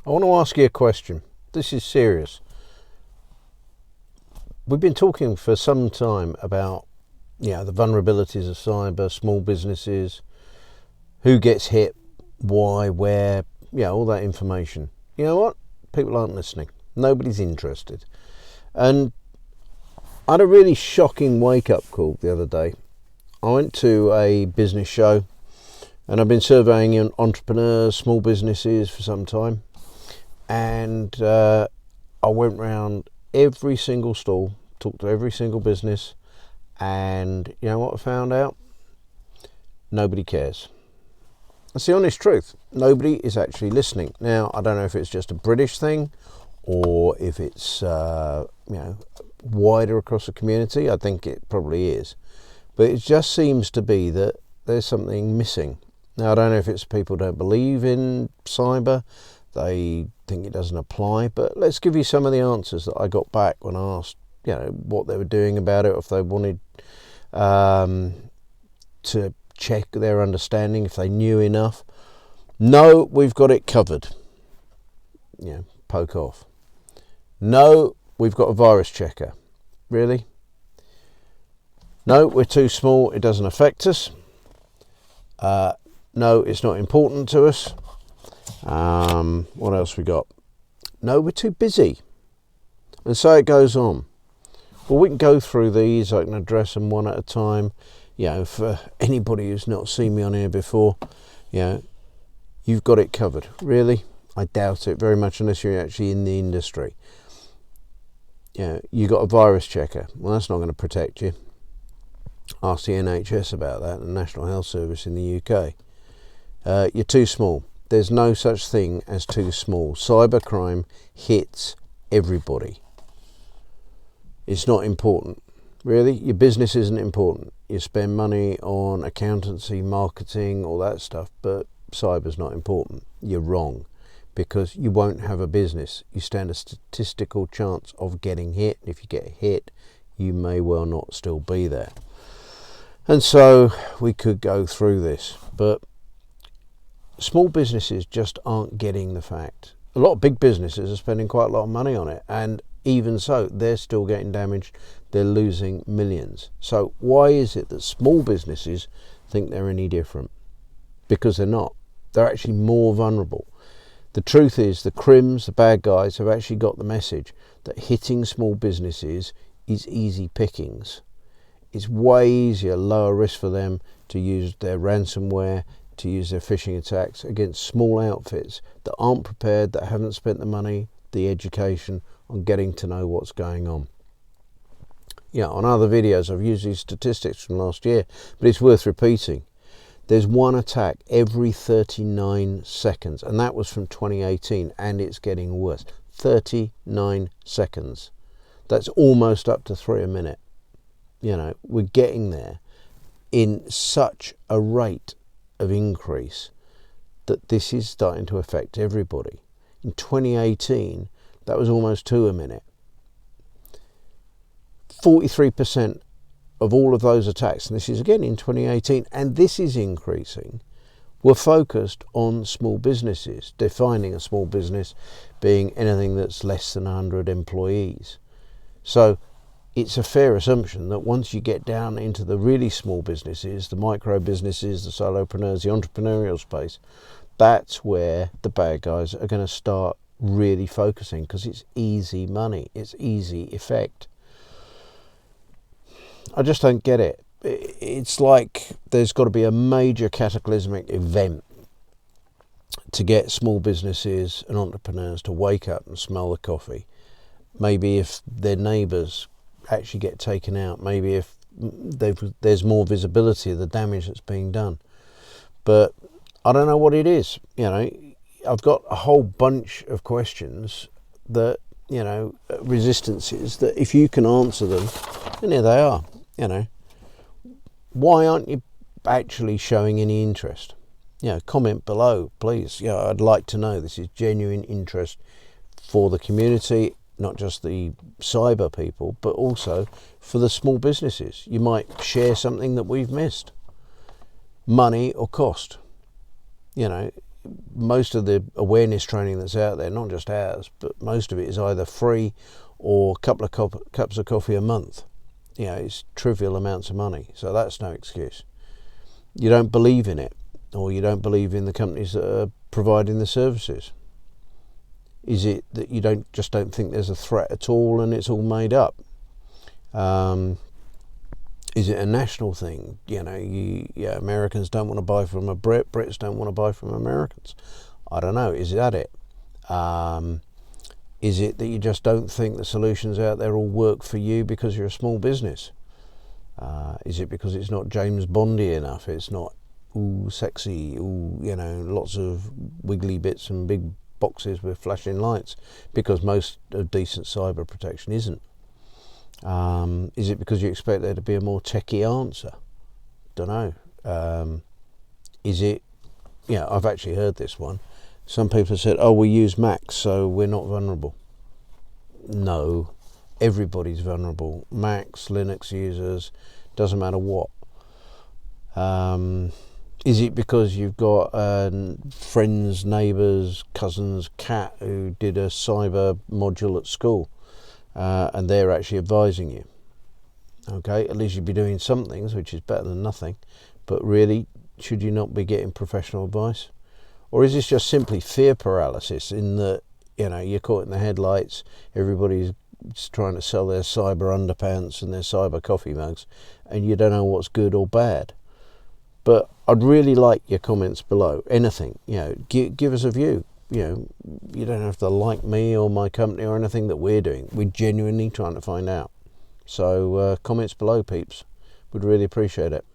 I want to ask you a question. This is serious. We've been talking for some time about, the vulnerabilities of cyber, small businesses, who gets hit, why, where, all that information. You know what? People aren't listening. Nobody's interested. And I had a really shocking wake-up call the other day. I went to a business show, and I've been surveying entrepreneurs, small businesses for some time. And I went round every single stall, talked to every single business, and you know what I found out? Nobody cares. That's the honest truth. Nobody is actually listening. Now, I don't know if it's just a British thing or if it's wider across the community. I think it probably is. But it just seems to be that there's something missing. Now, I don't know if it's people don't believe in cyber, they think it doesn't apply, but let's give you some of the answers that I got back when I asked, what they were doing about it, or if they wanted to check their understanding, if they knew enough. No, we've got it covered. Poke off. No, we've got a virus checker. Really? No, we're too small, it doesn't affect us. No, it's not important to us. What else we got? No, we're too busy. And so it goes on. Well, we can go through these. I can address them one at a time. For anybody who's not seen me on here before, you've got it covered. Really? I doubt it very much, unless you're actually in the industry. You got a virus checker. Well, that's not going to protect you. Ask the NHS about that, the National Health Service in the UK. You're too small. There's no such thing as too small. Cybercrime hits everybody. It's not important. Really? Your business isn't important. You spend money on accountancy, marketing, all that stuff, but cyber's not important. You're wrong, because you won't have a business. You stand a statistical chance of getting hit. If you get hit, you may well not still be there. And so we could go through this, but small businesses just aren't getting the fact. A lot of big businesses are spending quite a lot of money on it, and even so, they're still getting damaged. They're losing millions. So why is it that small businesses think they're any different? Because they're not. They're actually more vulnerable. The truth is, the crims, the bad guys, have actually got the message that hitting small businesses is easy pickings. It's way easier, lower risk for them to use their ransomware, to use their phishing attacks against small outfits that aren't prepared, that haven't spent the money, the education on getting to know what's going on. On other videos I've used these statistics from last year, but it's worth repeating. There's one attack every 39 seconds, and that was from 2018, and it's getting worse. 39 seconds. That's almost up to 3 a minute. We're getting there in such a rate of increase that this is starting to affect everybody. In 2018, that was almost 2 a minute. 43% of all of those attacks, and this is again in 2018, and this is increasing, were focused on small businesses, defining a small business being anything that's less than 100 employees. So it's a fair assumption that once you get down into the really small businesses, the micro businesses, the solopreneurs, the entrepreneurial space, that's where the bad guys are going to start really focusing, because it's easy money, it's easy effect. I just don't get it. It's like there's got to be a major cataclysmic event to get small businesses and entrepreneurs to wake up and smell the coffee. Maybe if their neighbours actually get taken out, maybe if there's more visibility of the damage that's being done. But I don't know what it is. I've got a whole bunch of questions that, resistances, that if you can answer them, and here they are. Why aren't you actually showing any interest? Comment below, please. I'd like to know. This is genuine interest for the community, not just the cyber people, but also for the small businesses. You might share something that we've missed. Money or cost. most of the awareness training that's out there, not just ours, but most of it is either free or a couple of cups of coffee a month. You know, it's trivial amounts of money, so that's no excuse. You don't believe in it, or you don't believe in the companies that are providing the services. Is it that you don't think there's a threat at all and it's all made up? Is it a national thing? You know, Americans don't want to buy from a Brit, Brits don't want to buy from Americans. I don't know. Is that it? Is it that you just don't think the solutions out there will work for you because you're a small business? Is it because it's not James Bondy enough? It's not sexy, lots of wiggly bits and big boxes with flashing lights, because most of decent cyber protection isn't. Is it because you expect there to be a more techie answer? Don't know. Is it, I've actually heard this one. Some people have said, we use Macs, so we're not vulnerable. No, everybody's vulnerable. Macs, Linux users, doesn't matter what. Is it because you've got friends, neighbours, cousins, cat who did a cyber module at school and they're actually advising you? Okay, at least you'd be doing some things, which is better than nothing. But really, should you not be getting professional advice? Or is this just simply fear paralysis in that, you're caught in the headlights, everybody's trying to sell their cyber underpants and their cyber coffee mugs, and you don't know what's good or bad? But I'd really like your comments below. Anything, give us a view. You don't have to like me or my company or anything that we're doing. We're genuinely trying to find out. So comments below, peeps. Would really appreciate it.